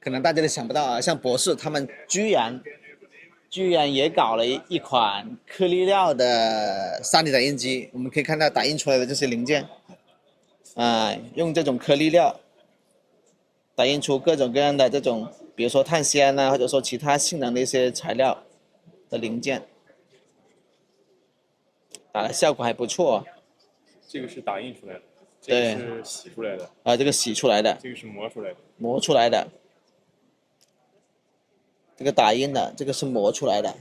可能大家都想不到啊，像博士他们居然也搞了一款颗粒料的 3D 打印机，我们可以看到打印出来的这些零件，用这种颗粒料打印出各种各样的这种，比如说碳纤啊，或者说其他性能的一些材料的零件，打的效果还不错。这个是打印出来的，这对，个是洗出来的，这个洗出来的，这个是磨出来的。磨出来的，这个打印的，这个是磨出来的。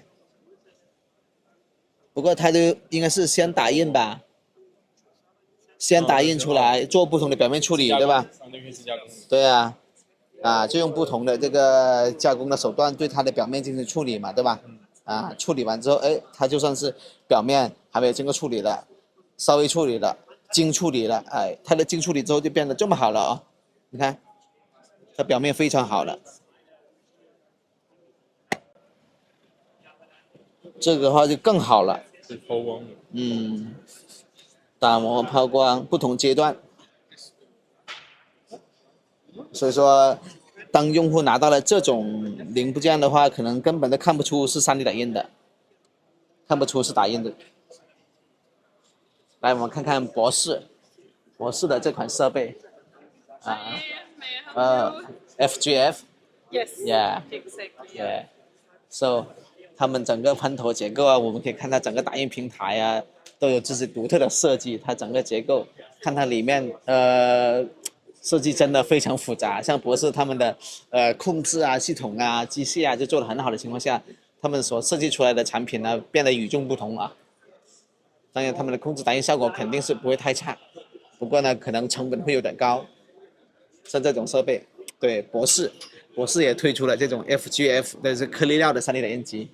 不过它就应该是先打印吧，先打印出来，做不同的表面处理，对吧？相当于自加工。对啊，就用不同的这个加工的手段对它的表面进行处理嘛，对吧？处理完之后，哎，它就算是表面还没有经过处理的，稍微处理了，精处理了，哎，它的精处理之后就变得这么好了啊！你看，它表面非常好了。这个的话就更好了。是抛光的。打磨抛光不同阶段，所以说，当用户拿到了这种零部件的话，可能根本都看不出是 3D 打印的，看不出是打印的。来，我们看看博士的这款设备，FGF。Yes. Yeah. Exactly. Yeah. So，他们整个喷头结构啊，我们可以看到整个打印平台啊，都有自己独特的设计。它整个结构，看它里面设计真的非常复杂。像博士他们的控制啊、系统啊、机械啊，就做得很好的情况下，他们所设计出来的产品呢，变得与众不同啊。当然，他们的控制打印效果肯定是不会太差，不过呢，可能成本会有点高。像这种设备，对博士也推出了这种 FGF 的是颗粒料的3D 打印机。